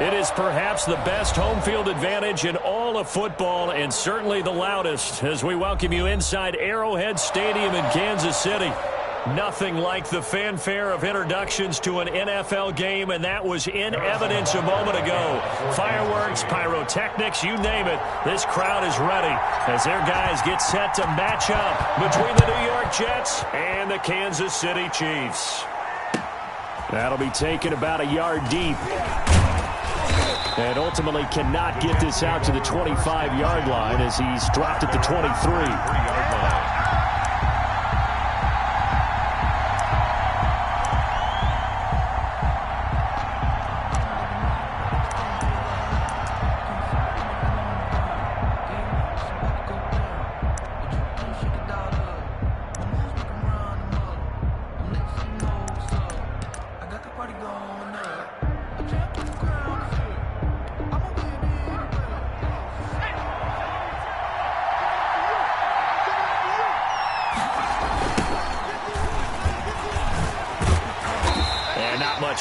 It is perhaps the best home field advantage in all of football and certainly the loudest as we welcome you inside Arrowhead Stadium in Kansas City. Nothing like the fanfare of introductions to an NFL game, and that was in evidence a moment ago. Fireworks, pyrotechnics, you name it. This crowd is ready as their guys get set to match up between the New York Jets and the Kansas City Chiefs. That'll be taken about a yard deep. And ultimately cannot get this out to the 25-yard line as he's dropped at the 23-yard line.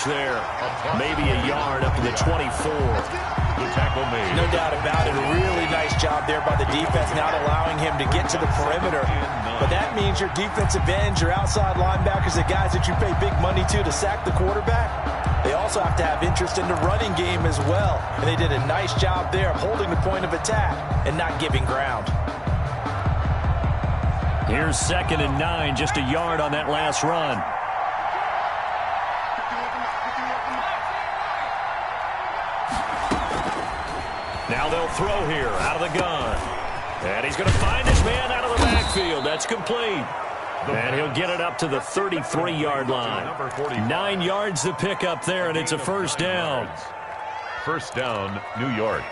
There, maybe a yard up to the 24. The tackle made. No doubt about it. A really nice job there by the defense, not allowing him to get to the perimeter. But that means your defensive ends, your outside linebackers, the guys that you pay big money to sack the quarterback, they also have to have interest in the running game as well. And they did a nice job there of holding the point of attack and not giving ground. Here's 2nd and 9, just a yard on that last run. Now they'll throw here out of the gun. And he's going to find his man out of the backfield. That's complete. And he'll get it up to the 33-yard line. 9 yards to pick up there, and it's a first down. First down, New York.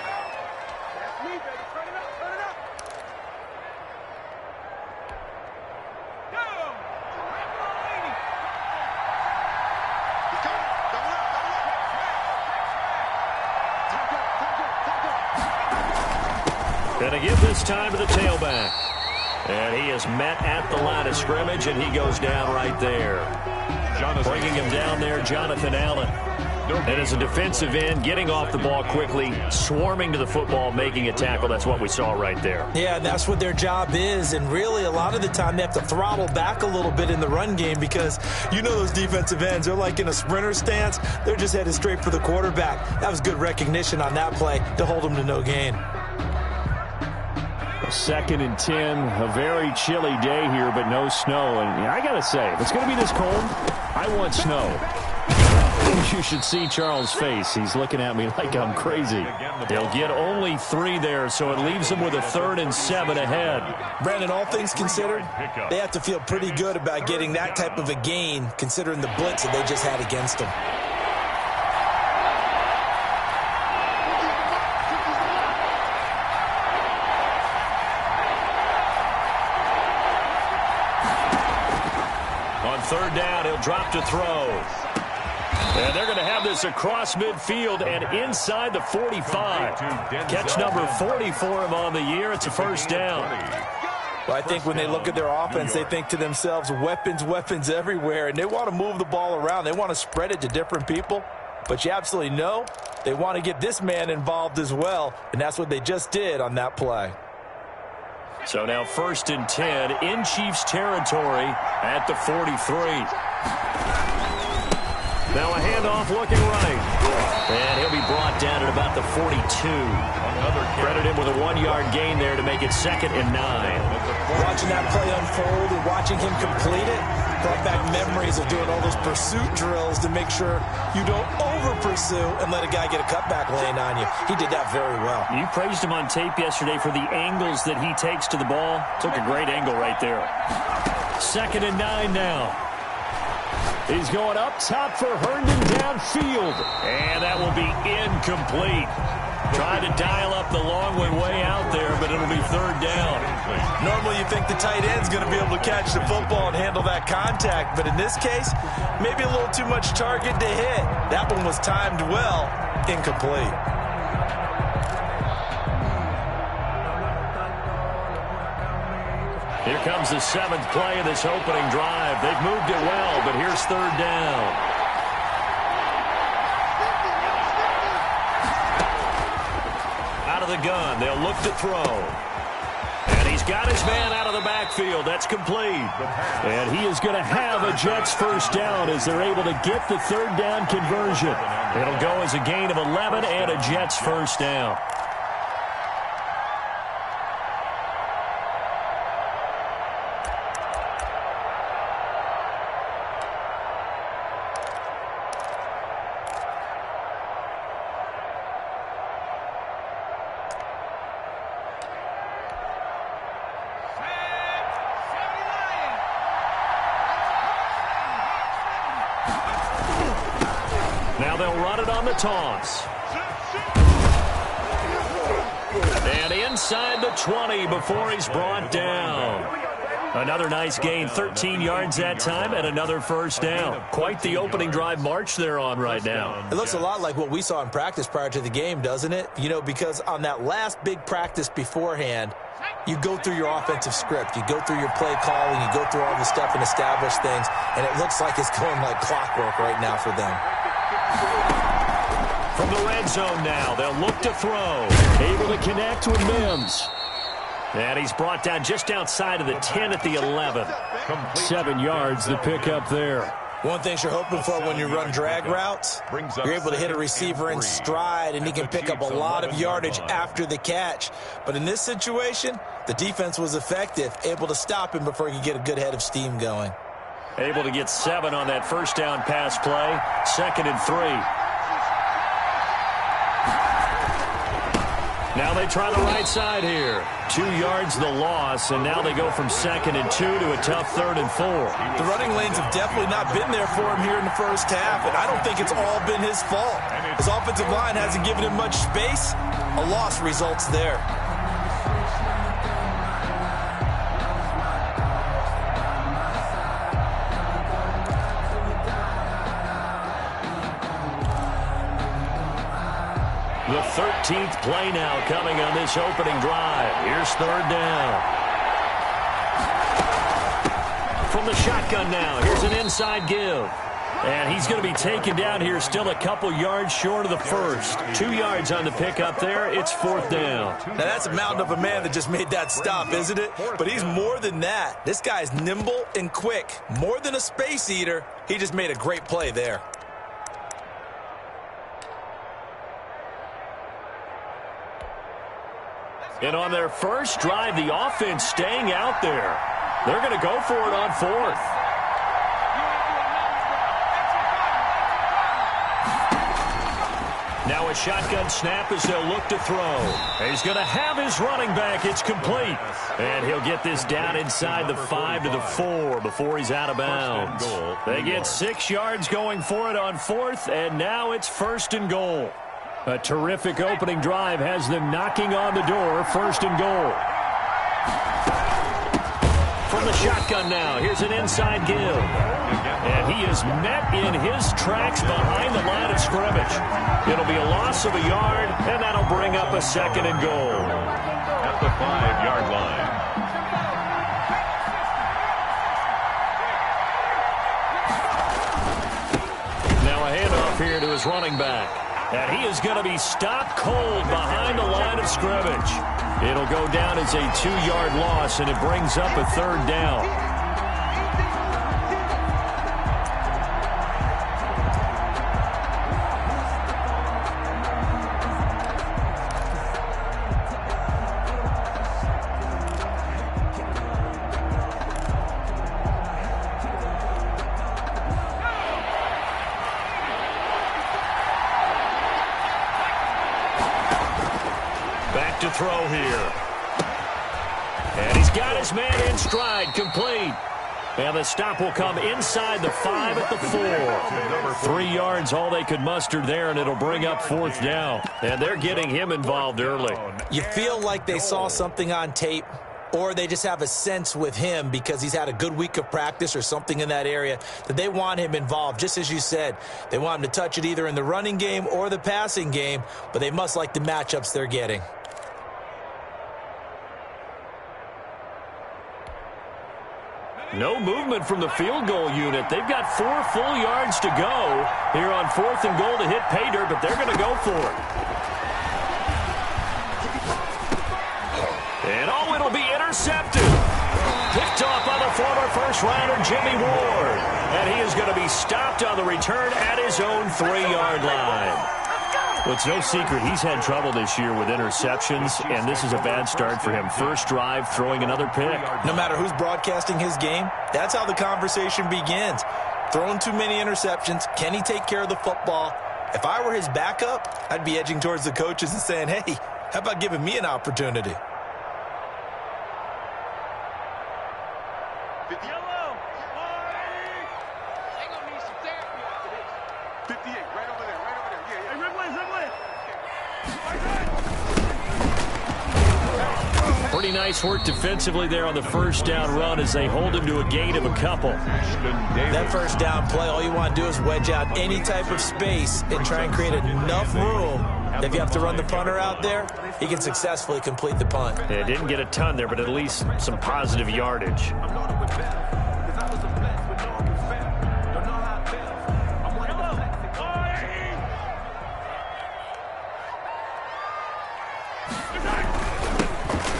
Going to give this time to the tailback. And he is met at the line of scrimmage, and he goes down right there. Bringing him down there, Jonathan Allen. And as a defensive end, getting off the ball quickly, swarming to the football, making a tackle. That's what we saw right there. Yeah, that's what their job is. And really, a lot of the time, they have to throttle back a little bit in the run game because you know those defensive ends, they're like in a sprinter stance. They're just headed straight for the quarterback. That was good recognition on that play to hold them to no gain. 2nd and 10, a very chilly day here, but no snow. And I got to say, if it's going to be this cold, I want snow. You should see Charles' face. He's looking at me like I'm crazy. They'll get only 3 there, so it leaves them with a 3rd and 7 ahead. Brandon, all things considered, they have to feel pretty good about getting that type of a gain, considering the blitz that they just had against them. On 3rd down, he'll drop to throw. And they're going to have this across midfield and inside the 45. Catch number 40 for him on the year. It's a first down. Well, I think when they look at their offense, they think to themselves, weapons, weapons everywhere. And they want to move the ball around. They want to spread it to different people. But you absolutely know they want to get this man involved as well. And that's what they just did on that play. So now 1st and 10 in Chiefs territory at the 43. Now a handoff looking right. And he'll be brought down at about the 42. Credit him with a 1-yard gain there to make it 2nd and 9. Watching that play unfold and watching him complete it brought back memories of doing all those pursuit drills to make sure you don't over-pursue and let a guy get a cutback lane on you. He did that very well. You praised him on tape yesterday for the angles that he takes to the ball. Took a great angle right there. 2nd and 9 now. He's going up top for Herndon downfield. And that will be incomplete. Trying to dial up the long way out there, but it'll be 3rd down. Normally you think the tight end's going to be able to catch the football and handle that contact, but in this case, maybe a little too much target to hit. That one was timed well, incomplete. Here comes the 7th play of this opening drive. They've moved it well, but here's 3rd down. of the gun. They'll look to throw. And he's got his man out of the backfield. That's complete. And he is going to have a Jets first down as they're able to get the third down conversion. It'll go as a gain of 11 and a Jets first down. Now they'll run it on the toss. And inside the 20 before he's brought down. Another nice gain, 13 yards that time, and another first down. Quite the opening drive march they're on right now. It looks a lot like what we saw in practice prior to the game, doesn't it? You know, because on that last big practice beforehand, you go through your offensive script. You go through your play calling. You go through all the stuff and establish things. And it looks like it's going like clockwork right now for them. From the red zone now, they'll look to throw. Able to connect with Mims. And he's brought down just outside of the 10 at the 11. 7 yards the pick up there. One thing you're hoping for when you run drag routes, you're able to hit a receiver in stride, and he can pick up a lot of yardage after the catch. But in this situation, the defense was effective, able to stop him before he could get a good head of steam going. Able to get 7 on that first down pass play. 2nd and 3. Now they try the right side here. 2 yards the loss, and now they go from 2nd and 2 to a tough 3rd and 4. The running lanes have definitely not been there for him here in the first half, and I don't think it's all been his fault. His offensive line hasn't given him much space. A loss results there. The 13th play now coming on this opening drive. Here's 3rd down. From the shotgun now, here's an inside give. And he's going to be taken down here, still a couple yards short of the first. 2 yards on the pickup there. It's 4th down. Now that's a mountain of a man that just made that stop, isn't it? But he's more than that. This guy's nimble and quick. More than a space eater. He just made a great play there. And on their first drive, the offense staying out there. They're going to go for it on 4th. Now a shotgun snap as they'll look to throw. He's going to have his running back. It's complete. And he'll get this down inside the 5 to the 4 before he's out of bounds. They get 6 yards going for it on 4th, and now it's 1st and goal. A terrific opening drive has them knocking on the door. 1st and goal. From the shotgun now, here's an inside give. And he is met in his tracks behind the line of scrimmage. It'll be a loss of a yard, and that'll bring up a 2nd and goal. At the 5-yard line. Now a handoff here to his running back. And he is going to be stopped cold behind the line of scrimmage. It'll go down as a 2-yard loss, and it brings up a 3rd down. Back to throw here. And he's got his man in stride, complete. And the stop will come inside the 5 at the 4. 3 yards, all they could muster there, and it'll bring up 4th down. And they're getting him involved early. You feel like they saw something on tape, or they just have a sense with him because he's had a good week of practice or something in that area that they want him involved. Just as you said, they want him to touch it either in the running game or the passing game, but they must like the matchups they're getting. No movement from the field goal unit. They've got 4 full yards to go here on 4th and goal to hit pay dirt, but they're going to go for it. it'll be intercepted. Picked off by the former first-rounder Jimmy Ward. And he is going to be stopped on the return at his own 3-yard line. Well, it's no secret he's had trouble this year with interceptions, and this is a bad start for him. First drive, throwing another pick. No matter who's broadcasting his game, that's how the conversation begins. Throwing too many interceptions. Can he take care of the football? If I were his backup, I'd be edging towards the coaches and saying, hey, how about giving me an opportunity? Yellow. 58, right over there, right over there. Yeah, yeah. Hey, red way. Pretty nice work defensively there on the first down run as they hold him to a gain of a couple. That first down play, all you want to do is wedge out any type of space and try and create enough room that if you have to run the punter out there, he can successfully complete the punt. Yeah, didn't get a ton there, but at least some positive yardage.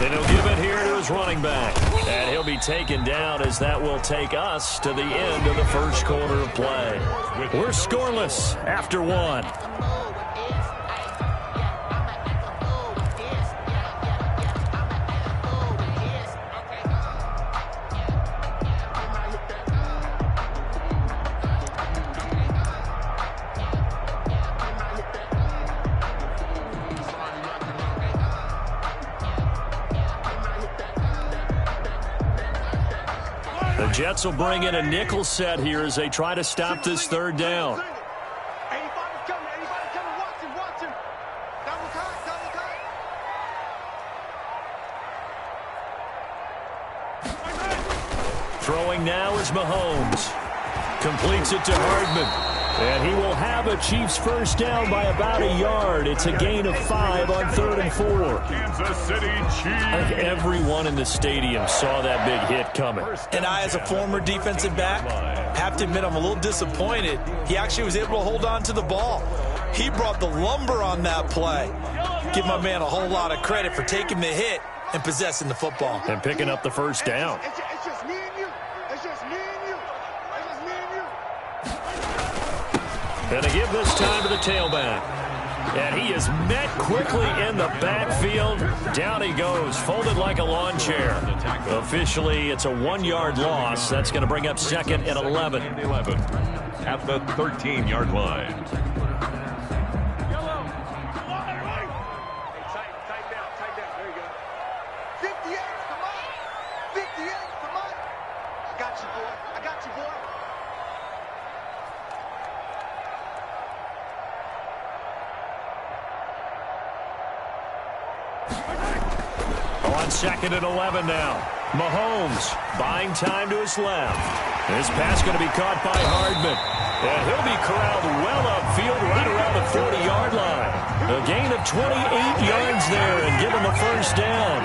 And he'll give it here to his running back. And he'll be taken down as that will take us to the end of the first quarter of play. We're scoreless after one. The Jets will bring in a nickel set here as they try to stop this third down. Anybody's coming, watch him. Double time. Throwing now is Mahomes. Completes it to Hardman. And he will have a Chiefs first down by about a yard. It's a gain of 5 on 3rd and 4. Kansas City Chiefs. I think everyone in the stadium saw that big hit coming. And I, as a former defensive back, have to admit I'm a little disappointed. He actually was able to hold on to the ball. He brought the lumber on that play. Give my man a whole lot of credit for taking the hit and possessing the football. And picking up the first down. It's just me and you. And they give this time to the tailback. And he is met quickly in the backfield. Down he goes, folded like a lawn chair. Officially, it's a 1-yard loss. That's going to bring up second and 11. At the 13-yard line. Tight down. There you go. 58, come on. 58, come on. I got you, boy. On second and 11 now. Mahomes buying time to his left. This pass going to be caught by Hardman. And he'll be corralled well upfield right around the 40-yard line. A gain of 28 yards there and give him a first down.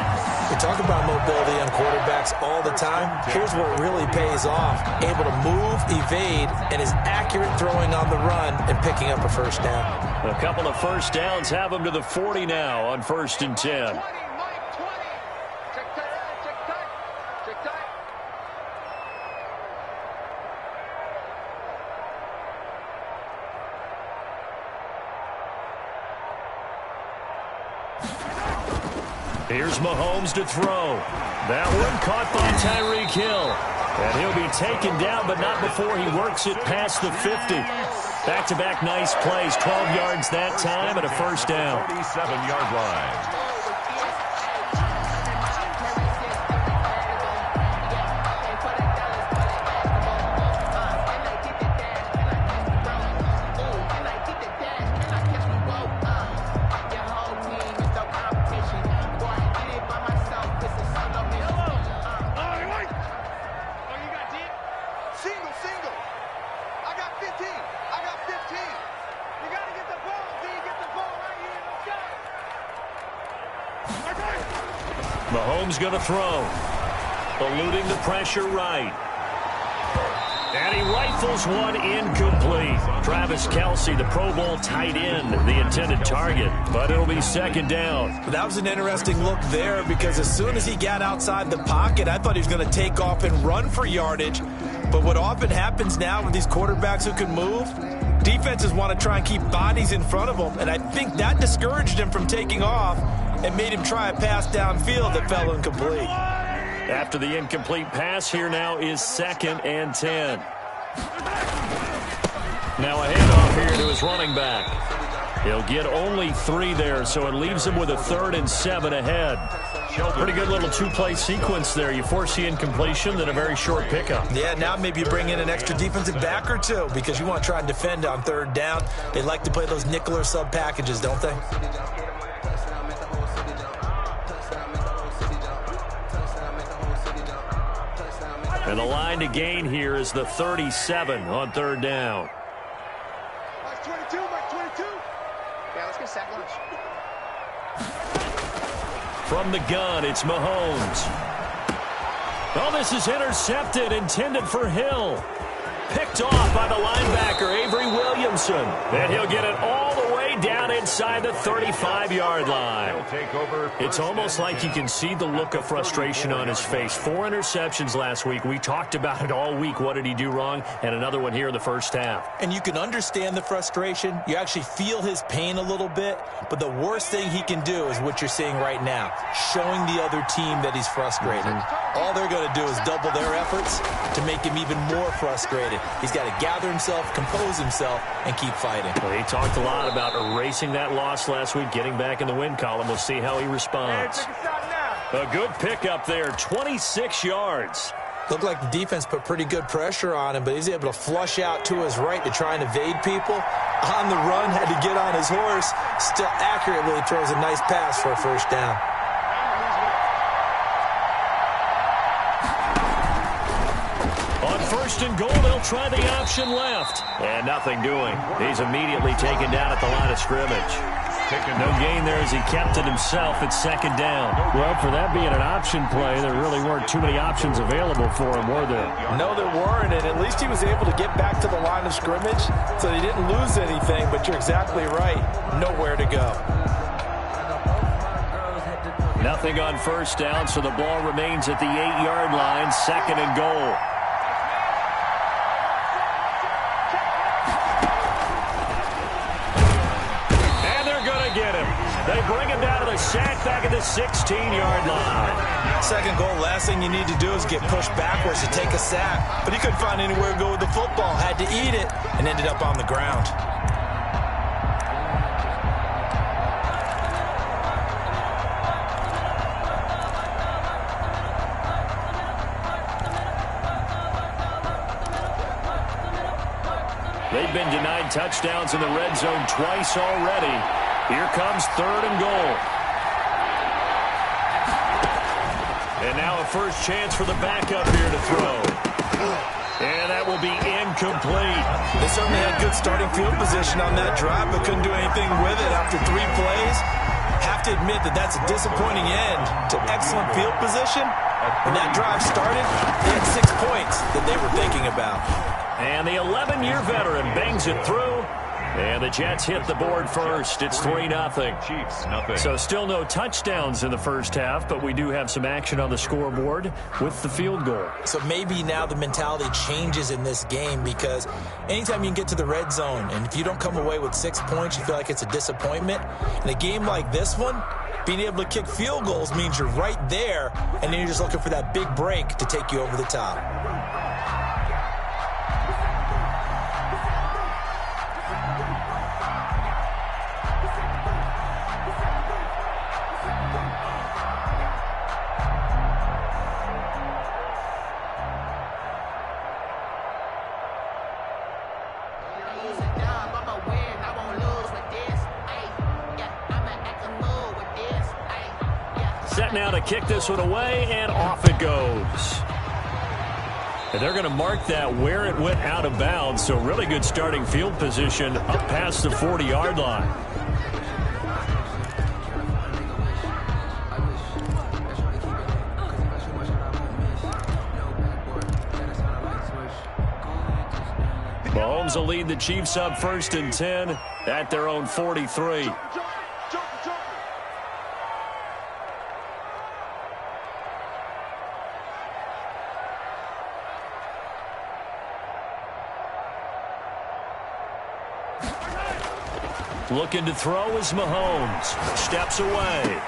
We talk about mobility on quarterbacks all the time. Here's where it really pays off. Able to move, evade, and is accurate throwing on the run and picking up a first down. A couple of first downs have him to the 40 now on 1st and 10. Here's Mahomes to throw. That one caught by Tyreek Hill. And he'll be taken down, but not before he works it past the 50. Back-to-back nice plays. 12 yards that time and a first down. 47-yard line. Mahomes going to throw. Eluding the pressure right. And he rifles one incomplete. Travis Kelce, the Pro Bowl tight end, the intended target. But it'll be second down. That was an interesting look there because as soon as he got outside the pocket, I thought he was going to take off and run for yardage. But what often happens now with these quarterbacks who can move, defenses want to try and keep bodies in front of them. And I think that discouraged him from taking off and made him try a pass downfield that fell incomplete. After the incomplete pass, here now is 2nd and 10. Now a handoff here to his running back. He'll get only 3 there, so it leaves him with a 3rd and 7 ahead. Pretty good little two-play sequence there. You force the incompletion, then a very short pickup. Yeah, now maybe you bring in an extra defensive back or two because you want to try and defend on 3rd down. They like to play those nickel or sub packages, don't they? And the line to gain here is the 37 on 3rd down. Mike 22, Mike 22. Yeah, let's get sack lunch. From the gun, it's Mahomes. Oh, this is intercepted, intended for Hill. Picked off by the linebacker, Avery Williamson. And he'll get it all the way down inside the 35-yard line. It's almost like you can see the look of frustration on his face. 4 interceptions last week. We talked about it all week. What did he do wrong? And another one here in the first half. And you can understand the frustration. You actually feel his pain a little bit. But the worst thing he can do is what you're seeing right now, showing the other team that he's frustrated. All they're going to do is double their efforts to make him even more frustrated. He's got to gather himself, compose himself, and keep fighting. Well, he talked a lot about erasing that loss last week, getting back in the win column. We'll see how he responds. A good pickup there, 26 yards. Looked like the defense put pretty good pressure on him, but he's able to flush out to his right to try and evade people. On the run, had to get on his horse. Still accurately throws a nice pass for a first down. On 1st and goal, they'll try the option left. And nothing doing. He's immediately taken down at the line of scrimmage. No gain there as he kept it himself at 2nd down. Well, for that being an option play, there really weren't too many options available for him, were there? No, there weren't, and at least he was able to get back to the line of scrimmage, so he didn't lose anything, but you're exactly right. Nowhere to go. Nothing on 1st down, so the ball remains at the 8-yard line, 2nd and goal. They bring him down to the sack back at the 16-yard line. 2nd goal, last thing you need to do is get pushed backwards to take a sack. But he couldn't find anywhere to go with the football. Had to eat it and ended up on the ground. They've been denied touchdowns in the red zone twice already. Here comes 3rd and goal. And now a first chance for the backup here to throw. And that will be incomplete. They certainly had good starting field position on that drive, but couldn't do anything with it after 3 plays. Have to admit that that's a disappointing end to excellent field position. When that drive started, they had 6 points that they were thinking about. And the 11-year veteran bangs it through. And the Jets hit the board first. It's 3-0. Chiefs, nothing. So still no touchdowns in the first half, but we do have some action on the scoreboard with the field goal. So maybe now the mentality changes in this game because anytime you can get to the red zone, and if you don't come away with 6 points, you feel like it's a disappointment. In a game like this one, being able to kick field goals means you're right there, and then you're just looking for that big break to take you over the top. Set now to kick this one away, and off it goes. And they're going to mark that where it went out of bounds, so really good starting field position up past the 40-yard line. Mahomes will lead the Chiefs up 1st and 10 at their own 43. Looking to throw is Mahomes. Steps away.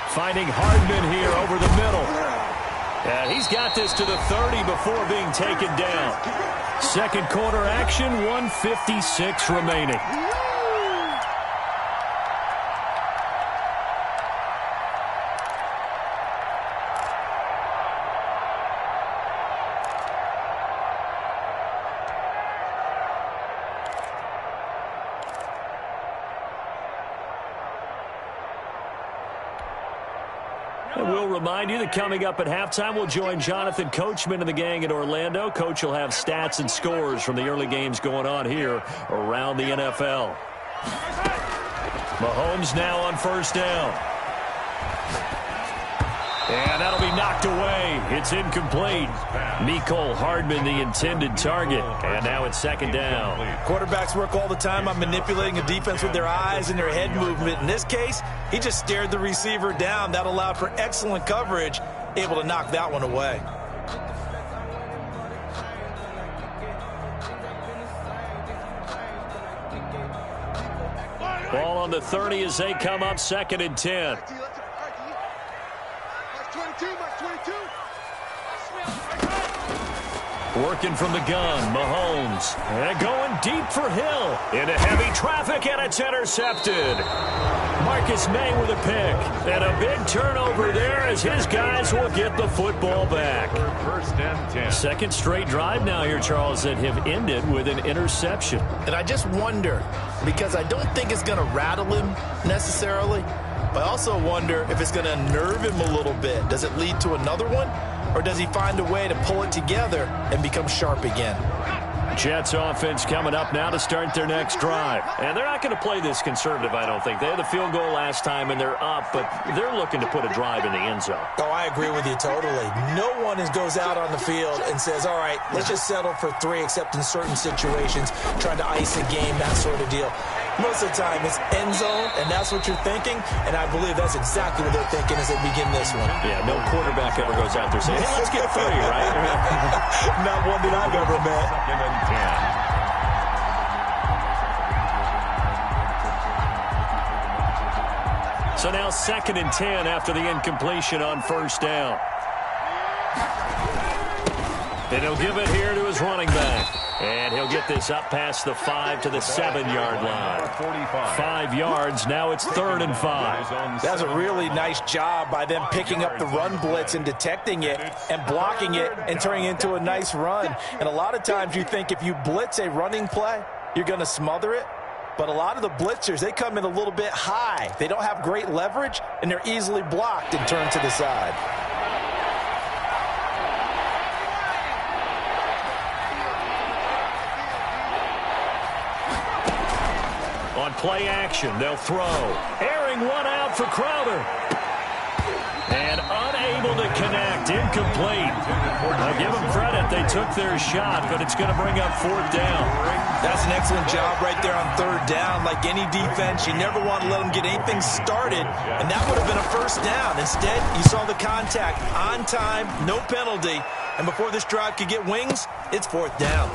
Finding Hardman here over the middle. And he's got this to the 30 before being taken down. Second quarter action, 1:56 remaining. And we'll remind you that coming up at halftime, we'll join Jonathan Coachman and the gang in Orlando. Coach will have stats and scores from the early games going on here around the NFL. Mahomes now on 1st down. And that'll be knocked away. It's incomplete. Mecole Hardman, the intended target. And now it's 2nd down. Quarterbacks work all the time on manipulating a defense with their eyes and their head movement. In this case, he just stared the receiver down. That allowed for excellent coverage, able to knock that one away. Ball on the 30 as they come up 2nd and 10. Working from the gun, Mahomes. And going deep for Hill. Into heavy traffic, and it's intercepted. Marcus May with a pick. And a big turnover there as his guys will get the football back. 1st and 10. Second straight drive now here, Charles, that have ended with an interception. And I just wonder, because I don't think it's going to rattle him necessarily, but I also wonder if it's going to unnerve him a little bit. Does it lead to another one? Or does he find a way to pull it together and become sharp again? Jets offense coming up now to start their next drive. And they're not going to play this conservative, I don't think. They had the field goal last time, and they're up, but they're looking to put a drive in the end zone. Oh, I agree with you totally. No one goes out on the field and says, all right, let's just settle for 3, except in certain situations, trying to ice a game, that sort of deal. Most of the time, it's end zone, and that's what you're thinking, and I believe that's exactly what they're thinking as they begin this one. Yeah, no quarterback ever goes out there saying, hey, let's get 3, right? Not one that I've ever met. 2nd and 10. So now 2nd and 10 after the incompletion on 1st down. And he'll give it here to his running back. And he'll get this up past the 5 to the 7-yard line. 5 yards. Now it's 3rd and 5. That's a really nice job by them picking up the run blitz and detecting it and blocking it and turning it into a nice run. And a lot of times you think if you blitz a running play, you're going to smother it. But a lot of the blitzers, they come in a little bit high. They don't have great leverage, and they're easily blocked and turned to the side. On play action, they'll throw. Airing one out for Crowder. And unable to connect. Incomplete. I'll give them credit. They took their shot, but it's going to bring up 4th down. That's an excellent job right there on 3rd down. Like any defense, you never want to let them get anything started, and that would have been a 1st down. Instead, you saw the contact on time, no penalty, and before this drive could get wings, it's 4th down.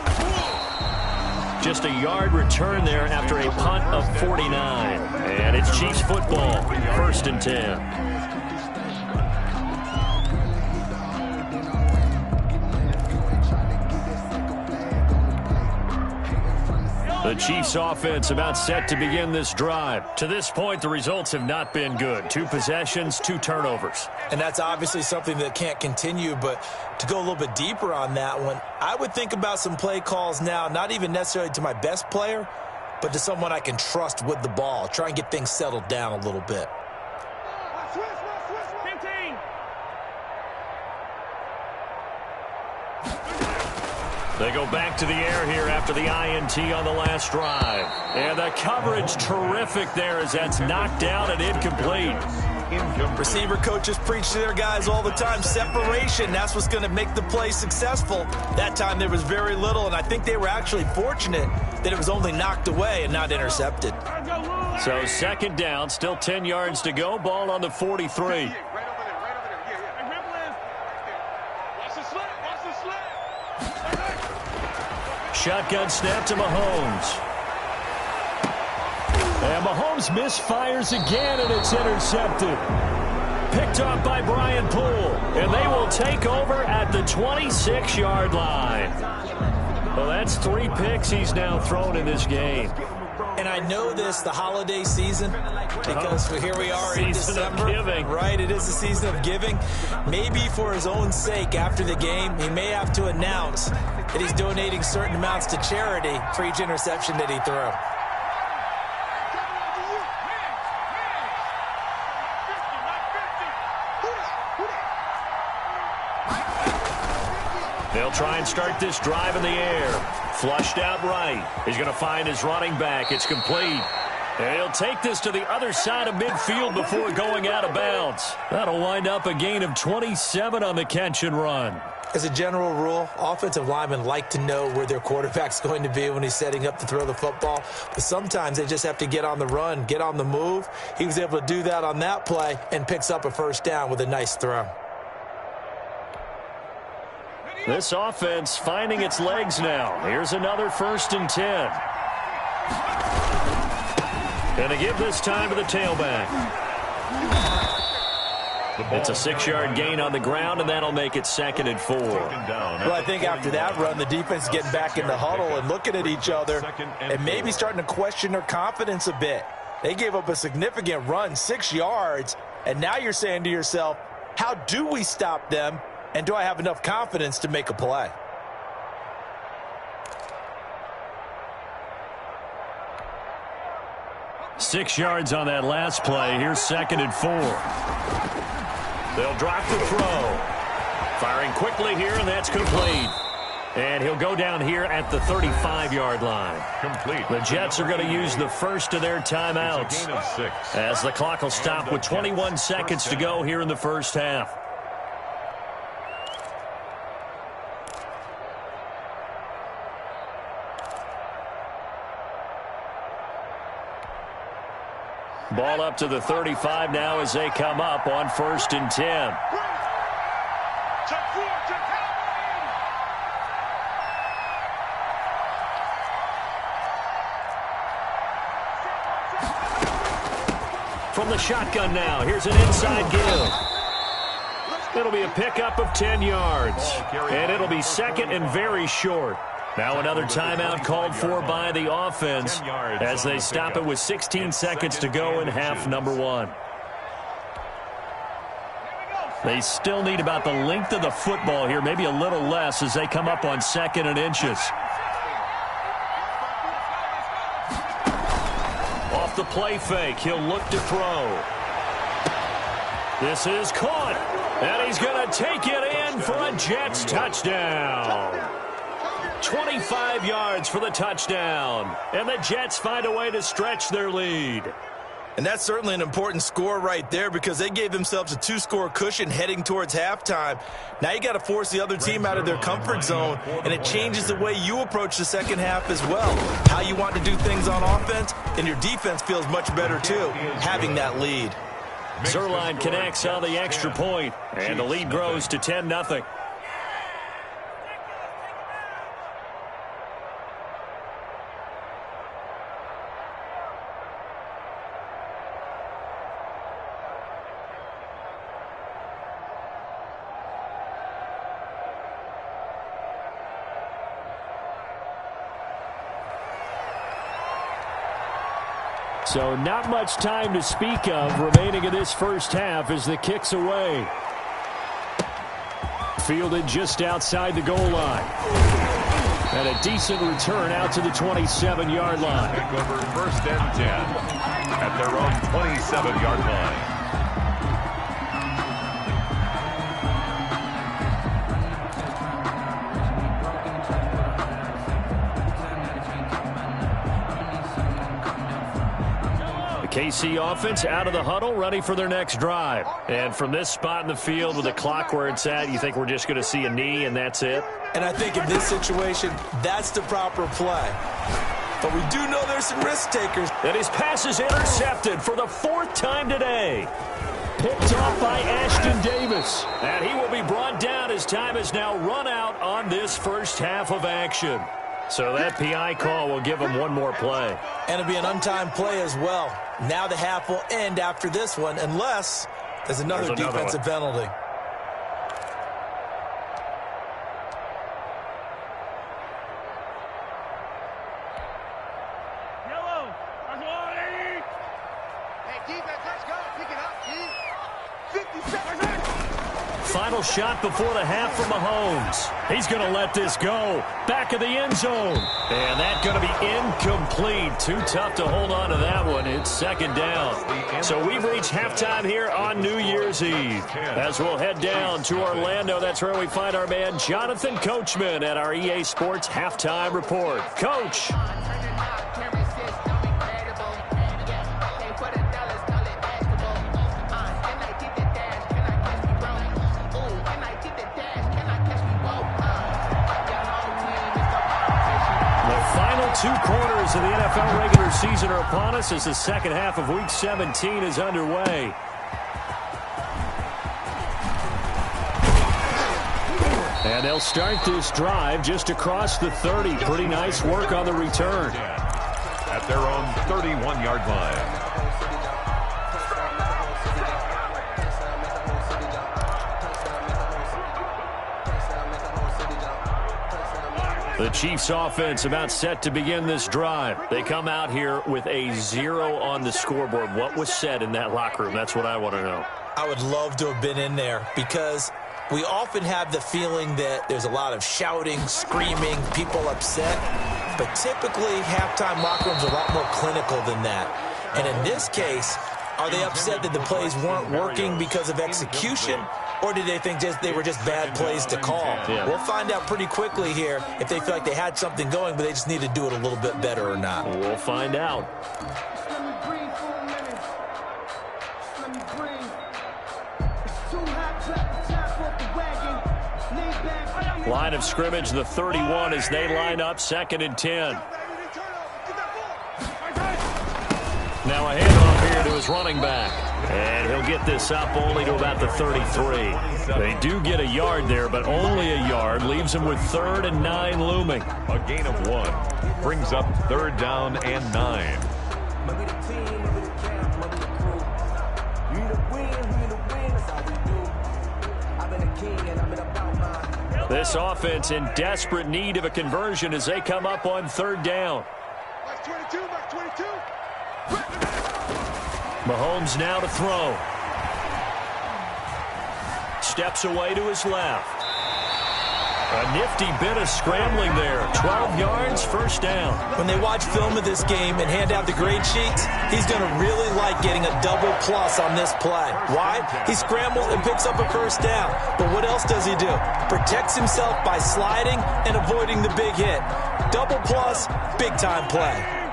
Just a yard return there after a punt of 49. And it's Chiefs football, 1st and 10. The Chiefs offense about set to begin this drive. To this point, the results have not been good. 2 possessions, 2 turnovers. And that's obviously something that can't continue, but to go a little bit deeper on that one, I would think about some play calls now, not even necessarily to my best player, but to someone I can trust with the ball. Try and get things settled down a little bit. They go back to the air here after the INT on the last drive. And the coverage terrific there as that's knocked down and incomplete. Incomplete. Receiver coaches preach to their guys all the time. Separation, that's what's going to make the play successful. That time there was very little, and I think they were actually fortunate that it was only knocked away and not intercepted. So second down, still 10 yards to go. Ball on the 43. Shotgun snap to Mahomes. And Mahomes misfires again, and it's intercepted. Picked off by Brian Poole. And they will take over at the 26-yard line. Well, that's 3 picks he's now thrown in this game. And I know this, the holiday season, because here we are in December. Right, it is the season of giving. Maybe for his own sake, after the game, he may have to announce that he's donating certain amounts to charity for each interception that he threw. They'll try and start this drive in the air. Flushed out right. He's going to find his running back. It's complete. And he'll take this to the other side of midfield before going out of bounds. That'll wind up a gain of 27 on the catch and run. As a general rule, offensive linemen like to know where their quarterback's going to be when he's setting up to throw the football. But sometimes they just have to get on the run, get on the move. He was able to do that on that play and picks up a first down with a nice throw. This offense finding its legs now. Here's another 1st and 10. And they give this time to the tailback. It's a 6-yard gain on the ground, and that'll make it 2nd and 4. Well, I think after that run, the defense is getting back in the huddle and looking at each other and maybe starting to question their confidence a bit. They gave up a significant run, 6 yards, and now you're saying to yourself, how do we stop them? And do I have enough confidence to make a play? Six yards on that last play. Here's 2nd and 4. They'll drop the throw. Firing quickly here, and that's complete. And he'll go down here at the 35-yard line. Complete. The Jets are going to use the first of their timeouts. Gain of 6. As the clock will stop with 21 seconds to go here in the first half. Ball up to the 35 now as they come up on 1st and 10. From the shotgun now, here's an inside give. It'll be a pickup of 10 yards. And it'll be 2nd and very short. Now another timeout called for by the offense as they stop it with 16 seconds to go in half number 1. They still need about the length of the football here, maybe a little less as they come up on 2nd and inches. Off the play fake, he'll look to throw. This is caught, and he's going to take it in for a Jets touchdown. 25 yards for the touchdown, and the Jets find a way to stretch their lead. And that's certainly an important score right there because they gave themselves a 2-score cushion heading towards halftime. Now you got to force the other team out of their comfort zone, and it changes the way you approach the second half as well. How you want to do things on offense, and your defense feels much better too, having that lead. Zerline connects on the extra point, and the lead grows to 10-0. So not much time to speak of remaining in this first half as the kick's away. Fielded just outside the goal line. And a decent return out to the 27-yard line. Pick over 1st and 10 at their own 27-yard line. KC offense out of the huddle, ready for their next drive. And from this spot in the field with the clock where it's at, you think we're just going to see a knee and that's it? And I think in this situation, that's the proper play. But we do know there's some risk takers. And his pass is intercepted for the 4th time today. Picked off by Ashton Davis. And he will be brought down as time is now run out on this first half of action. So that PI call will give him one more play. And it'll be an untimed play as well. Now the half will end after this one unless there's another defensive penalty. Final shot before the half from Mahomes. He's going to let this go. Back of the end zone. And that's going to be incomplete. Too tough to hold on to that one. It's 2nd down. So we've reached halftime here on New Year's Eve. As we'll head down to Orlando, that's where we find our man Jonathan Coachman at our EA Sports Halftime Report. Coach. Two quarters of the NFL regular season are upon us as the second half of Week 17 is underway. And they'll start this drive just across the 30. Pretty nice work on the return. At their own 31-yard line. The Chiefs offense about set to begin this drive. They come out here with a 0 on the scoreboard. What was said in that locker room? That's what I want to know. I would love to have been in there because we often have the feeling that there's a lot of shouting, screaming, people upset. But typically, halftime locker rooms are a lot more clinical than that. And in this case, are they upset that the plays weren't working because of execution? Or did they think they were just bad plays to call? Yeah. We'll find out pretty quickly here if they feel like they had something going, but they just need to do it a little bit better or not. We'll find out. Line of scrimmage, the 31 as they line up, 2nd and 10. Now a handoff here to his running back. And he'll get this up only to about the 33. They do get a yard there, but only a yard. Leaves him with 3rd and 9 looming. A gain of 1. Brings up 3rd down and 9. This offense in desperate need of a conversion as they come up on 3rd down. Mahomes now to throw. Steps away to his left. A nifty bit of scrambling there. 12 yards, 1st down. When they watch film of this game and hand out the grade sheets, he's going to really like getting a double plus on this play. Why? He scrambles and picks up a 1st down. But what else does he do? Protects himself by sliding and avoiding the big hit. Double plus, big time play.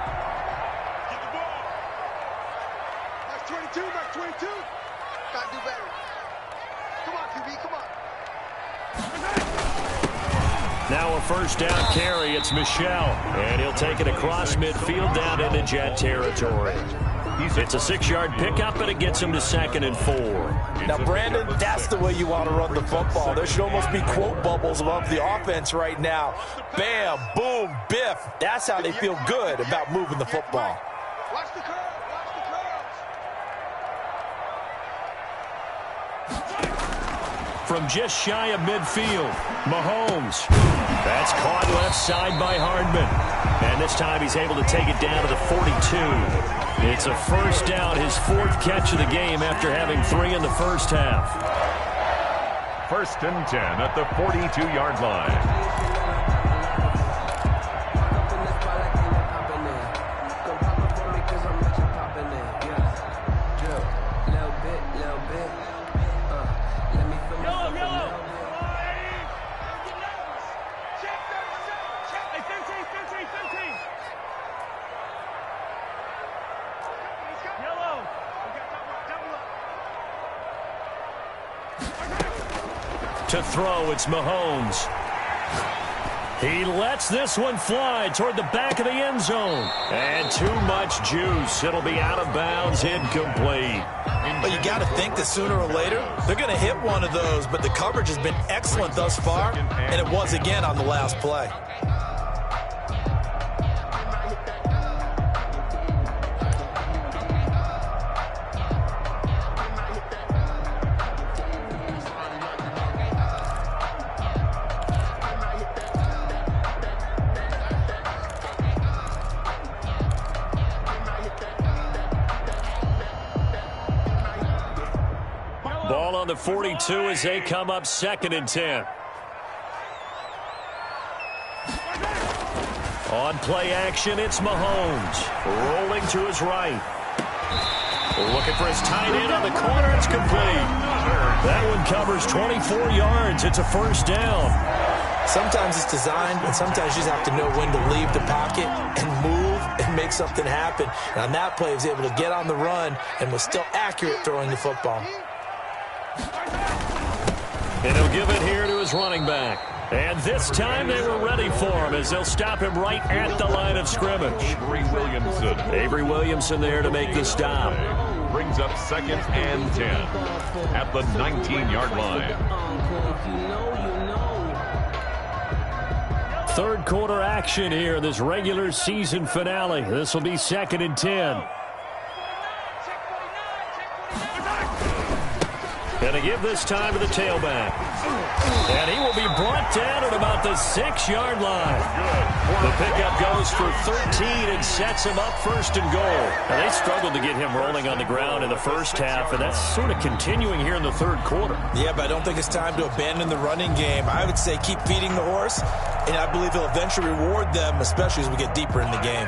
Now a 1st down carry. It's Michel. And he'll take it across midfield down into Jet territory. It's a 6-yard pickup, but it gets him to 2nd and 4. Now, Brandon, that's the way you want to run the football. There should almost be quote bubbles above the offense right now. Bam, boom, biff. That's how they feel good about moving the football. Watch the curve. From just shy of midfield, Mahomes. That's caught left side by Hardman. And this time he's able to take it down to the 42. It's a 1st down, his 4th catch of the game after having 3 in the first half. 1st and 10 at the 42-yard line. To throw, it's Mahomes. He lets this one fly toward the back of the end zone. And too much juice. It'll be out of bounds, incomplete. But you got to think that sooner or later, they're going to hit one of those. But the coverage has been excellent thus far, and it was again on the last play. Ball on the 42 as they come up 2nd and 10. On play action, it's Mahomes. Rolling to his right. Looking for his tight end on the corner. It's complete. That one covers 24 yards. It's a first down. Sometimes it's designed, and sometimes you just have to know when to leave the pocket and move and make something happen. And on that play, he was able to get on the run and was still accurate throwing the football. And he'll give it here to his running back. And this time they were ready for him as they'll stop him right at the line of scrimmage. Avery Williamson there to make the stop. Brings up 2nd and 10 at the 19-yard line. Third quarter action here in this regular season finale. This will be 2nd and 10. And to give this time to the tailback. And he will be brought down at about the 6-yard line. The pickup goes for 13 and sets him up 1st and goal. And they struggled to get him rolling on the ground in the first half, and that's sort of continuing here in the third quarter. Yeah, but I don't think it's time to abandon the running game. I would say keep feeding the horse, and I believe he'll eventually reward them, especially as we get deeper in the game.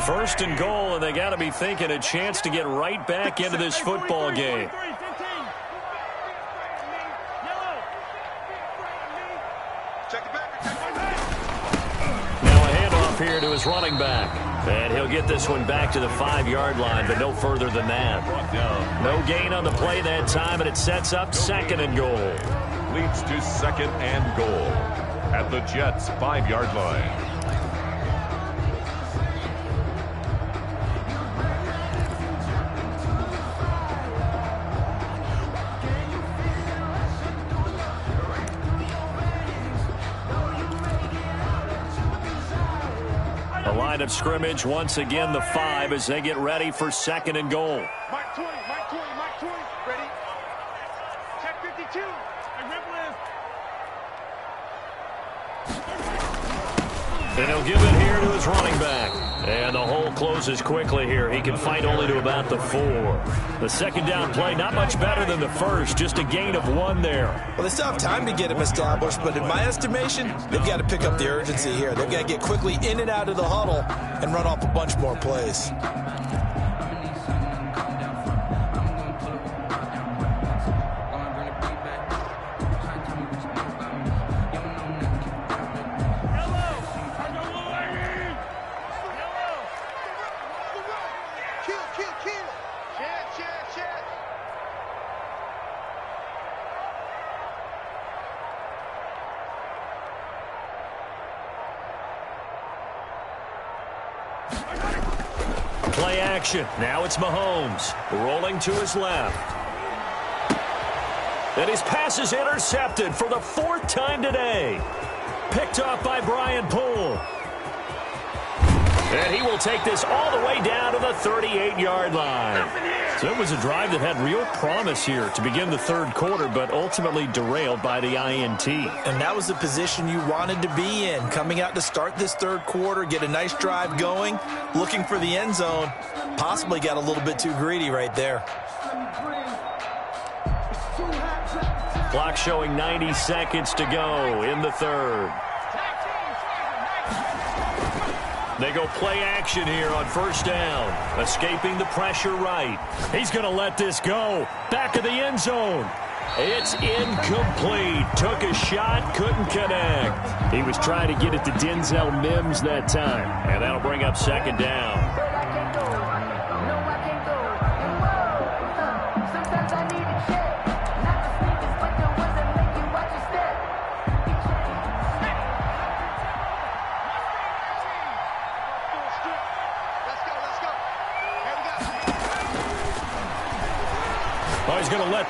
1st and goal, and they got to be thinking a chance to get right back into this football game. Here to his running back. And he'll get this one back to the 5-yard line, but no further than that. No gain on the play that time, and it sets up 2nd and goal. Leads to 2nd and goal at the Jets' 5-yard line. Line of scrimmage once again the 5 as they get ready for 2nd and goal. Mark 20, Mark 20, Mark 20. Ready? Check 52. And he'll give it here to his running back. And the hole closes quickly here. He can fight only to about the 4. The 2nd down play, not much better than the first. Just a gain of 1 there. Well, they still have time to get him established, but in my estimation, they've got to pick up the urgency here. They've got to get quickly in and out of the huddle and run off a bunch more plays. Play action. Now it's Mahomes rolling to his left. And his pass is intercepted for the 4th time today. Picked off by Brian Poole. And he will take this all the way down to the 38-yard line. So it was a drive that had real promise here to begin the third quarter, but ultimately derailed by the INT. And that was the position you wanted to be in. Coming out to start this third quarter, get a nice drive going, looking for the end zone. Possibly got a little bit too greedy right there. Clock showing 90 seconds to go in the third. They go play action here on 1st down. Escaping the pressure right. He's going to let this go. Back of the end zone. It's incomplete. Took a shot, couldn't connect. He was trying to get it to Denzel Mims that time. And that'll bring up 2nd down.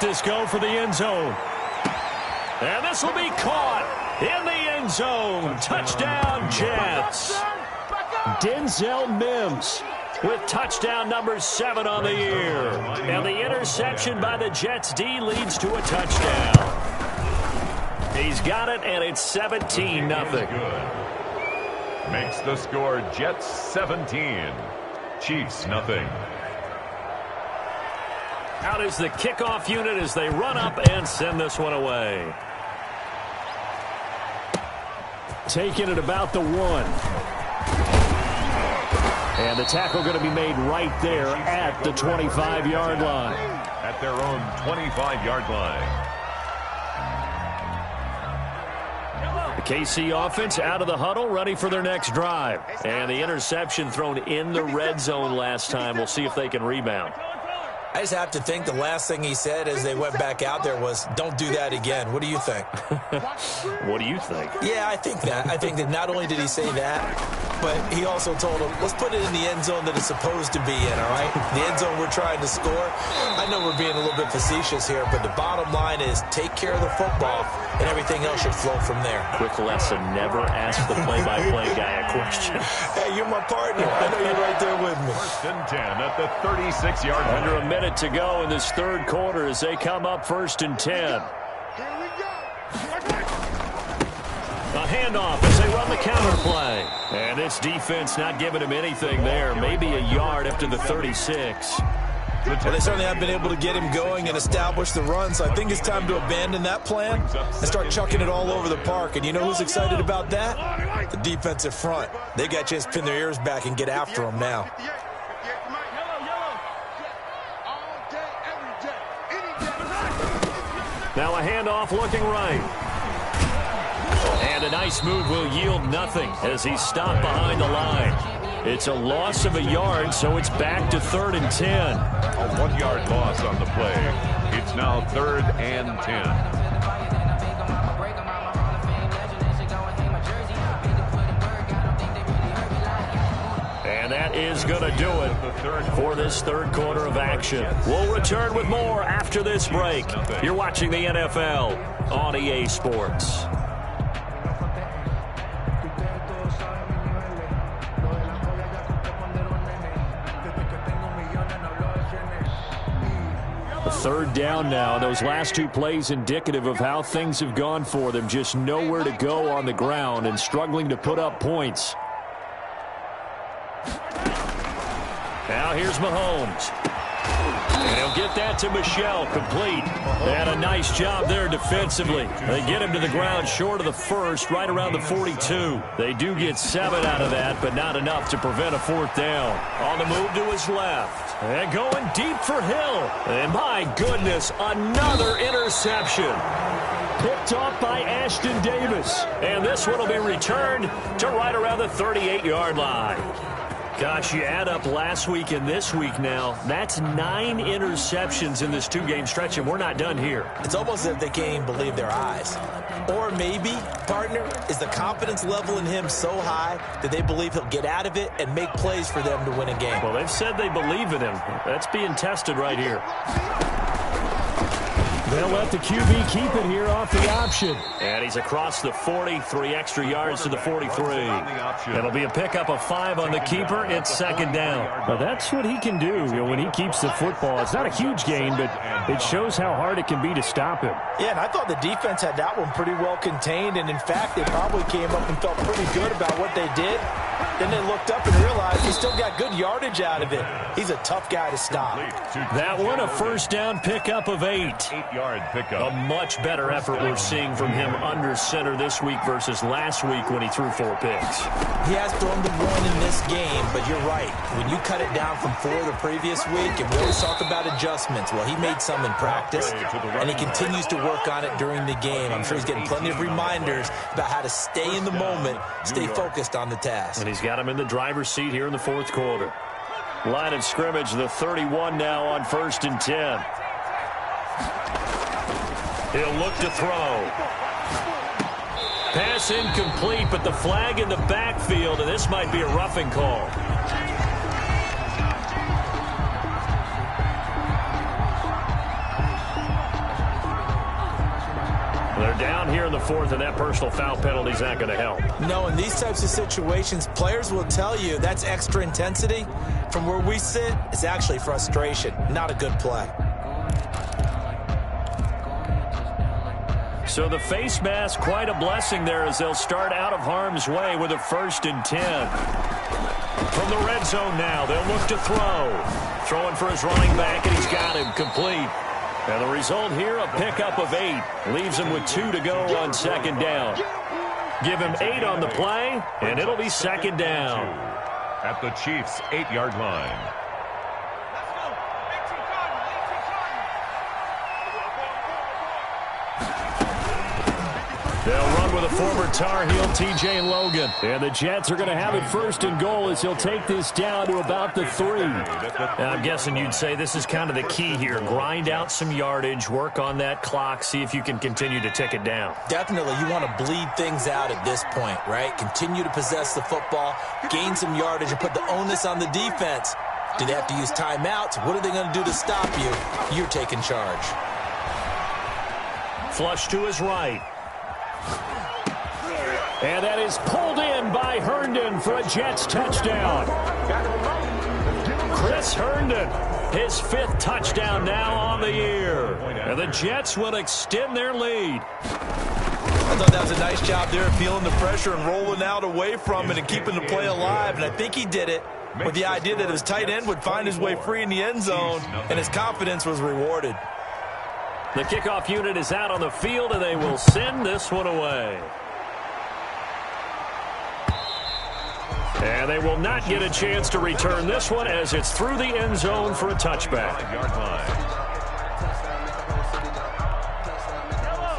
this go for the end zone. And this will be caught in the end zone. Touchdown, Jets. Denzel Mims with touchdown number 7 on the year. And the interception by the Jets D leads to a touchdown. He's got it, and it's 17-0. Makes the score Jets 17, Chiefs nothing. Out is the kickoff unit as they run up and send this one away. Taking it about the 1. And the tackle going to be made right there at the 25-yard line. At their own 25-yard line. The KC offense out of the huddle, ready for their next drive. And the interception thrown in the red zone last time. We'll see if they can rebound. I just have to think the last thing he said as they went back out there was, don't do that again. What do you think? What do you think? Yeah, I think that. I think that not only did he say that, but he also told him, let's put it in the end zone that it's supposed to be in, all right? The end zone we're trying to score. I know we're being a little bit facetious here, but the bottom line is take care of the football, and everything else should flow from there. Quick lesson, never ask the play-by-play guy a question. Hey, you're my partner. I know you're right there with me. 1st and 10 at the 36-yard line. Under a minute to go in this third quarter as they come up 1st and 10. Here we go. A handoff as they run the counter play. And this defense not giving him anything there. Maybe a yard up to the 36. Well, they certainly have been able to get him going and establish the run, so I think it's time to abandon that plan and start chucking it all over the park. And you know who's excited about that? The defensive front. They got a chance to pin their ears back and get after him now. Now a handoff looking right. And a nice move will yield nothing as he's stopped behind the line. It's a loss of a yard, so it's back to 3rd and 10. A 1-yard loss on the play. It's now 3rd and 10. And that is going to do it for this third quarter of action. We'll return with more after this break. You're watching the NFL on EA Sports. Third down now. Those last 2 plays indicative of how things have gone for them. Just nowhere to go on the ground and struggling to put up points. Now here's Mahomes. And he'll get that to Michel, complete. They had a nice job there defensively. They get him to the ground short of the first, right around the 42. They do get 7 out of that, but not enough to prevent a 4th down. On the move to his left. And going deep for Hill. And my goodness, another interception. Picked off by Ashton Davis. And this one will be returned to right around the 38-yard line. Gosh, you add up last week and this week now, that's 9 interceptions in this 2-game stretch, and we're not done here. It's almost as if they can't even believe their eyes. Or maybe, partner, is the confidence level in him so high that they believe he'll get out of it and make plays for them to win a game. Well, they've said they believe in him. That's being tested right here. They'll let the QB keep it here off the option. And he's across the 40, 3 extra yards to the 43. It'll be a pickup of 5 on the keeper. It's 2nd down. Well, that's what he can do, when he keeps the football. It's not a huge gain, but it shows how hard it can be to stop him. Yeah, and I thought the defense had that one pretty well contained, and in fact, they probably came up and felt pretty good about what they did. Then they looked up and realized he still got good yardage out of it. He's a tough guy to stop. That one, a 1st down pickup of 8. 8-yard pickup. A much better effort we're seeing from him under center this week versus last week when he threw 4 picks. He has thrown the 1 in this game, but you're right. When you cut it down from 4 the previous week, and we always talk about adjustments, well, he made some in practice, and he continues to work on it during the game. I'm sure he's getting plenty of reminders about how to stay in the moment, stay focused on the task. And he's got him in the driver's seat here in the 4th quarter. Line of scrimmage, the 31 now on 1st and 10. He'll look to throw. Pass incomplete, but the flag in the backfield, and this might be a roughing call. They're down here in the fourth, and that personal foul penalty is not going to help. No, in these types of situations, players will tell you that's extra intensity. From where we sit, it's actually frustration, not a good play. So the face mask, quite a blessing there as they'll start out of harm's way with a 1st and 10. From the red zone now, they'll look to throw. Throwing for his running back, and he's got him complete. And the result here, a pickup of 8. Leaves him with 2 to go on 2nd down. Give him 8 on the play, and it'll be 2nd down. At the Chiefs' 8-yard line. They'll run with a former Tar Heel, TJ Logan. And the Jets are going to have it 1st and goal as he'll take this down to about the 3. I'm guessing you'd say this is kind of the key here. Grind out some yardage, work on that clock, see if you can continue to tick it down. Definitely, you want to bleed things out at this point, right? Continue to possess the football, gain some yardage, and put the onus on the defense. Do they have to use timeouts? What are they going to do to stop you? You're taking charge. Flush to his right. And that is pulled in by Herndon for a Jets touchdown. Chris Herndon, his 5th touchdown now on the year. And the Jets will extend their lead. I thought that was a nice job there, feeling the pressure and rolling out away from it and keeping the play alive. And I think he did it with the idea that his tight end would find his way free in the end zone, and his confidence was rewarded. The kickoff unit is out on the field, and they will send this one away. And they will not get a chance to return this one as it's through the end zone for a touchback.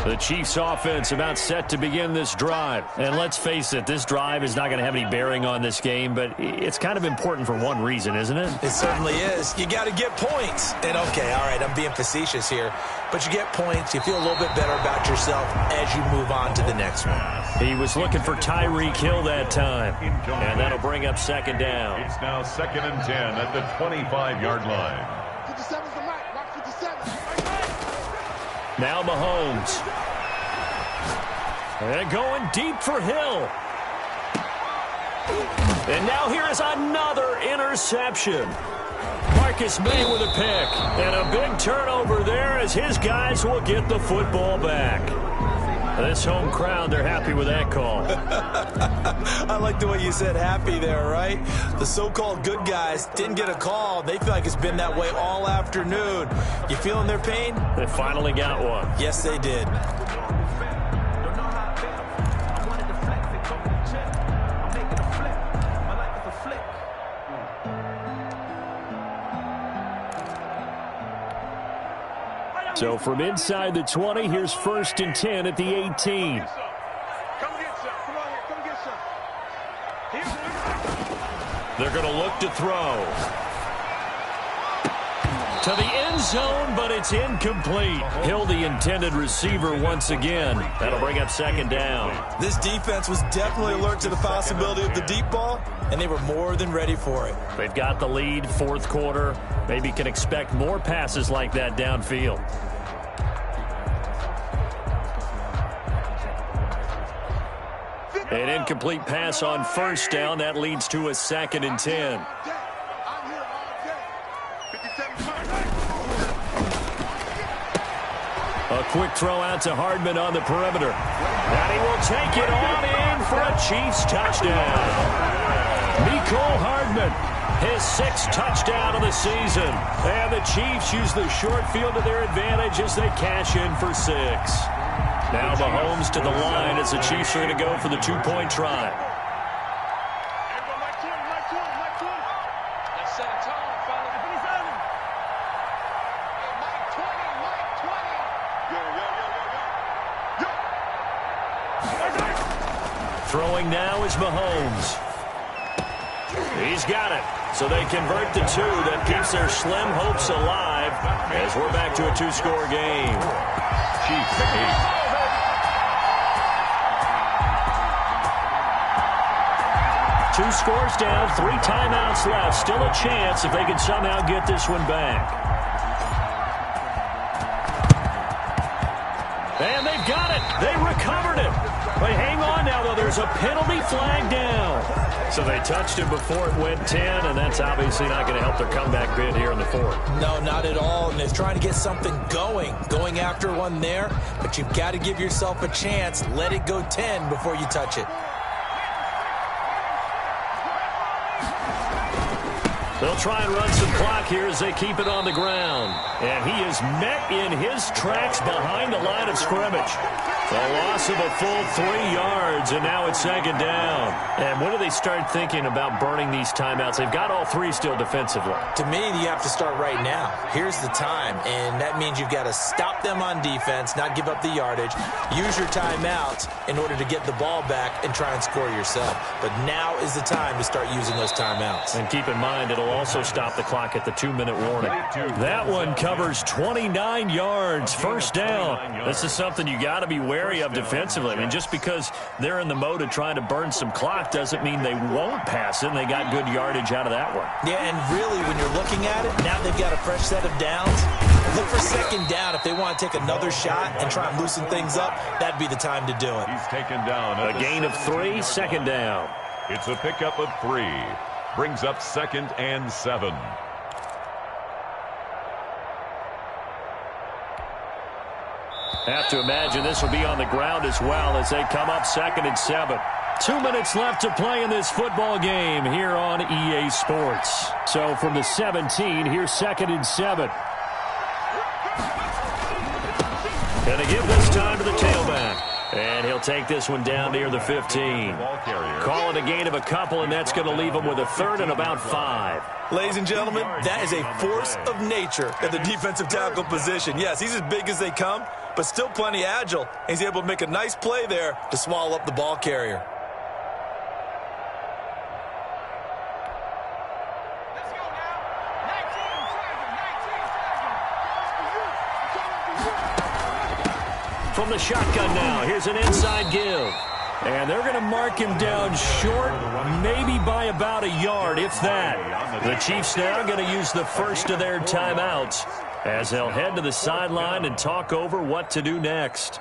The Chiefs offense about set to begin this drive. And let's face it, this drive is not going to have any bearing on this game, but it's kind of important for one reason, isn't it? It certainly is. You got to get points. And okay, all right, I'm being facetious here, but you get points, you feel a little bit better about yourself as you move on to the next one. He was looking for Tyreek Hill that time, and that'll bring up 2nd down. It's now 2nd and 10 at the 25-yard line. 57's the mic. Rock 57. Now Mahomes. And going deep for Hill. And now here is another interception. Marcus May with a pick. And a big turnover there as his guys will get the football back. This home crowd, they're happy with that call. I like the way you said happy there, right? The so-called good guys didn't get a call. They feel like it's been that way all afternoon. You feeling their pain? They finally got one. Yes, they did. So from inside the 20, here's 1st and 10 at the 18. Come get some. Come on here. Come get some. They're going to look to throw. To the end zone, but it's incomplete. Hill, the intended receiver once again. That'll bring up 2nd down. This defense was definitely alert to the possibility of the deep ball, and they were more than ready for it. They've got the lead, 4th quarter. Maybe can expect more passes like that downfield. An incomplete pass on 1st down. That leads to a 2nd and 10. I'm here all day. 57's A quick throw out to Hardman on the perimeter. And he will take it on in for a Chiefs touchdown. Mecole Hardman, his 6th touchdown of the season. And the Chiefs use the short field to their advantage as they cash in for 6. Now Mahomes to the line as the Chiefs are going to go for the 2-point try. Throwing now is Mahomes. He's got it. So they convert the 2. That keeps their slim hopes alive as we're back to a 2-score game. Chiefs 8. 2 scores down, 3 timeouts left. Still a chance if they can somehow get this one back. And they've got got it. They recovered it. But hang on now, though. There's a penalty flag down. So they touched him before it went 10, and that's obviously not going to help their comeback bid here in the fourth. No, not at all. And they're trying to get something going after one there. But you've got to give yourself a chance. Let it go 10 before you touch it. They'll try and run some clock here as they keep it on the ground. And he is met in his tracks behind the line of scrimmage. A loss of a full 3 yards, and now it's second down. And when do they start thinking about burning these timeouts? They've got all 3 still defensively. To me, you have to start right now. Here's the time, and that means you've got to stop them on defense, not give up the yardage, use your timeouts in order to get the ball back and try and score yourself. But now is the time to start using those timeouts. And keep in mind, it'll also stop the clock at the 2-minute warning. That one covers 29 yards, first down. This is something you got to be wary of defensively. I mean, just because they're in the mode of trying to burn some clock doesn't mean they won't pass it, and they got good yardage out of that one. Yeah, and really, when you're looking at it, now they've got a fresh set of downs. Look for second down. If they want to take another shot and try and loosen things up, that'd be the time to do it. He's taken down. A gain of 3, second down. It's a pickup of 3. Brings up 2nd and 7. Have to imagine this will be on the ground as well as they come up 2nd and 7. 2 minutes left to play in this football game here on EA Sports. So from the 17, here's 2nd and 7. Gonna give this time to the tailback. And he'll take this one down near the 15. Call it a gain of a couple, and that's going to leave him with a 3rd and about 5. Ladies and gentlemen, that is a force of nature at the defensive tackle position. Yes, he's as big as they come, but still plenty agile. He's able to make a nice play there to swallow up the ball carrier. From the shotgun now, here's an inside give. And they're going to mark him down short, maybe by about a yard, if that. The Chiefs now going to use the first of their timeouts as they'll head to the sideline and talk over what to do next.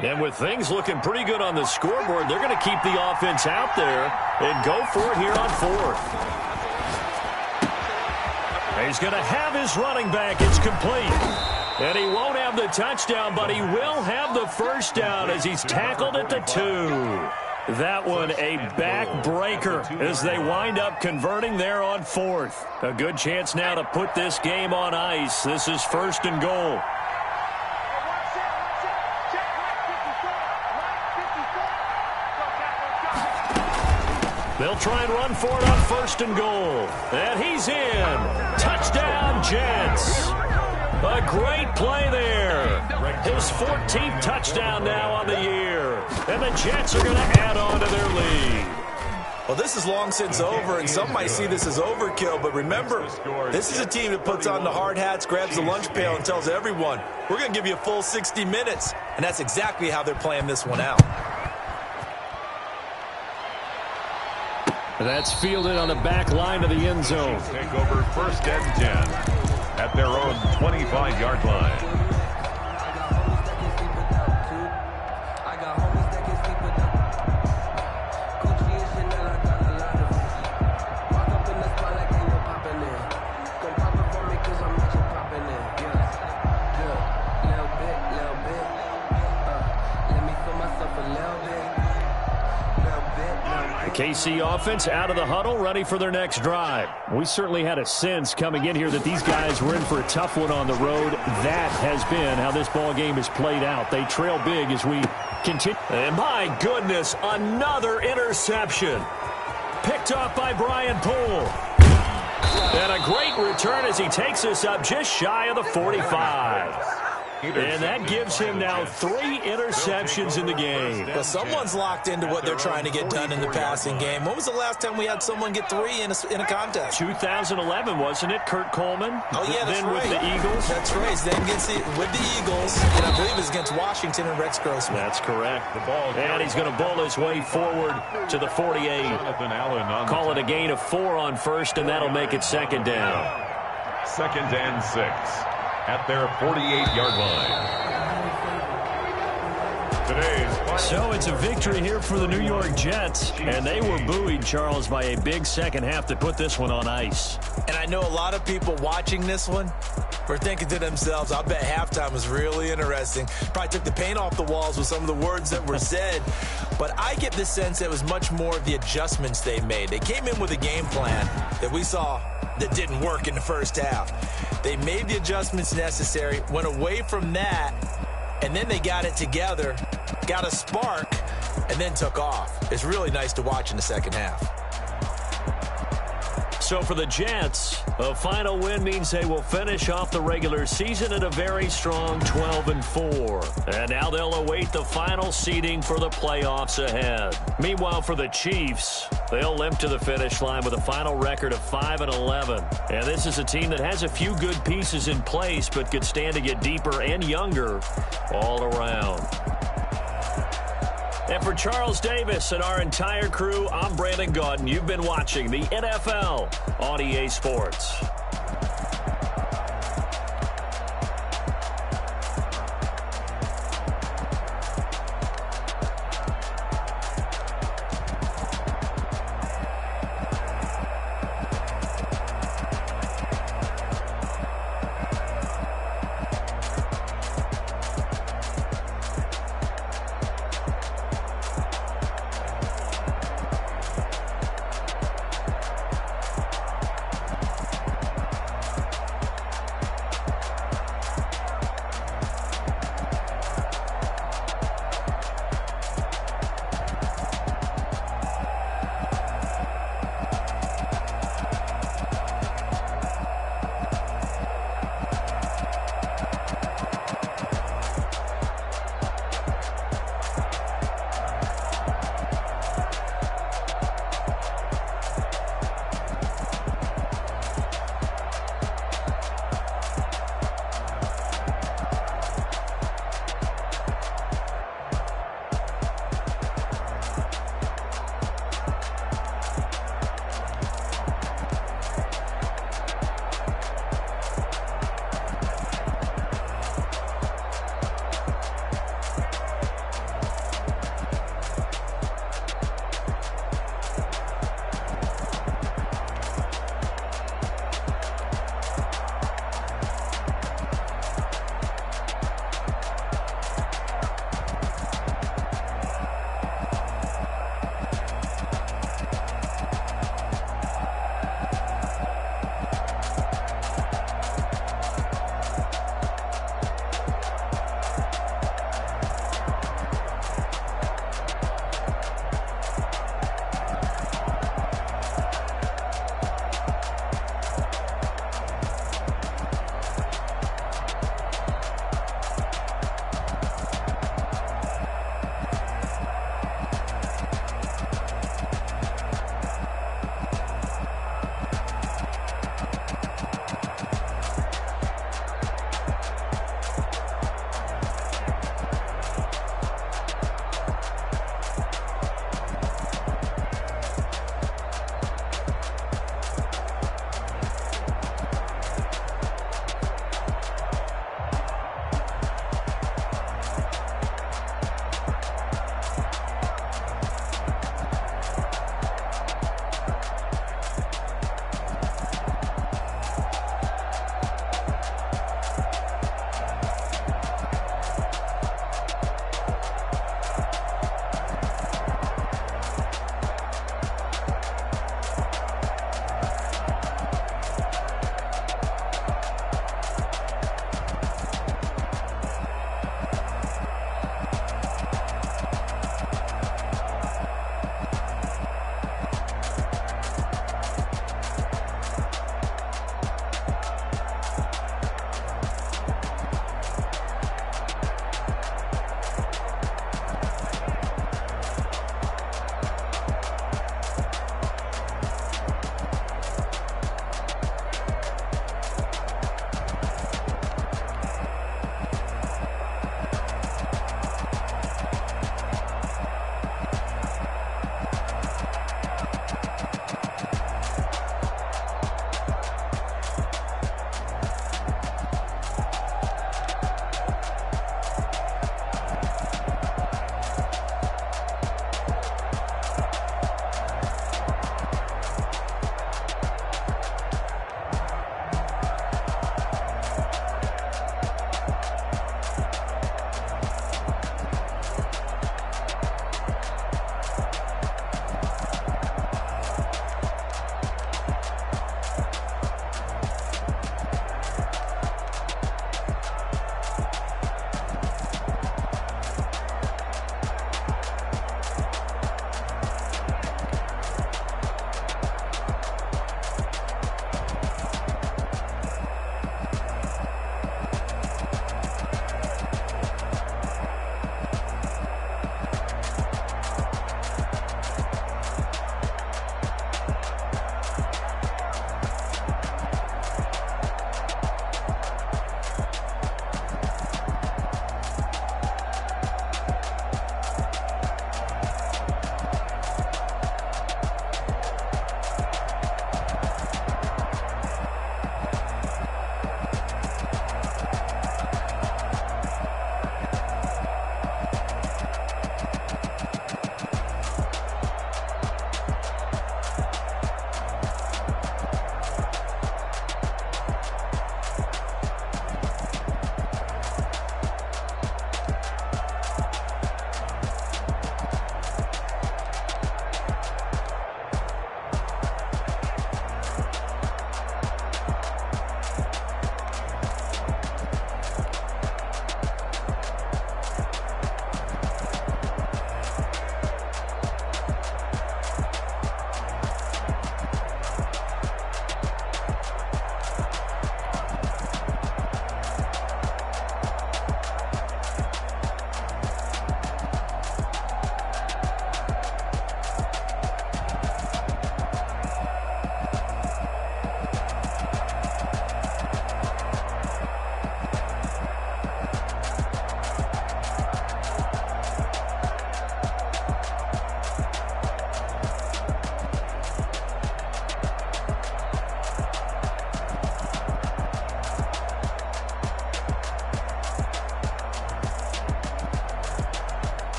And with things looking pretty good on the scoreboard, they're going to keep the offense out there and go for it here on 4th. He's going to have his running back. It's complete. And he won't have the touchdown, but he will have the first down as he's tackled at the 2. That one a backbreaker as they wind up converting there on 4th. A good chance now to put this game on ice. This is 1st and goal. They'll try and run for it on 1st and goal. And he's in. Touchdown, Jets. A great play there. His 14th touchdown now on the year. And the Jets are going to add on to their lead. Well, this is long since over, and some might see this as overkill. But remember, this is a team that puts on the hard hats, grabs the lunch pail, and tells everyone, we're going to give you a full 60 minutes. And that's exactly how they're playing this one out. That's fielded on the back line of the end zone. Take over 1st and 10 at their own 25-yard line. KC offense out of the huddle, ready for their next drive. We certainly had a sense coming in here that these guys were in for a tough one on the road. That has been how this ball game has played out. They trail big as we continue. And my goodness, another interception. Picked off by Brian Poole. And a great return as he takes us up just shy of the 45. And that gives him now 3 interceptions in the game. Well, someone's locked into what they're trying to get done in the passing game. When was the last time we had someone get 3 in a contest? 2011, wasn't it? Kurt Coleman? Oh, yeah, that's then right. with the Eagles? That's right. Then gets it with the Eagles, and I believe it's against Washington and Rex Grossman. That's correct. And he's going to bowl his way forward to the 48. Call it a gain of 4 on first, and that'll make it second down. 2nd and 6 at their 48-yard line. So it's a victory here for the New York Jets, and they were buoyed, Charles, by a big second half to put this one on ice. And I know a lot of people watching this one were thinking to themselves, I bet halftime was really interesting. Probably took the paint off the walls with some of the words that were said. But I get the sense it was much more of the adjustments they made. They came in with a game plan that we saw that didn't work in the first half. They made the adjustments necessary, went away from that, and then they got it together, got a spark, and then took off. It's really nice to watch in the second half. So for the Jets, a final win means they will finish off the regular season at a very strong 12-4. And now they'll await the final seeding for the playoffs ahead. Meanwhile, for the Chiefs, they'll limp to the finish line with a final record of 5-11. And this is a team that has a few good pieces in place, but could stand to get deeper and younger all around. And for Charles Davis and our entire crew, I'm Brandon Gaudin. You've been watching the NFL on EA Sports.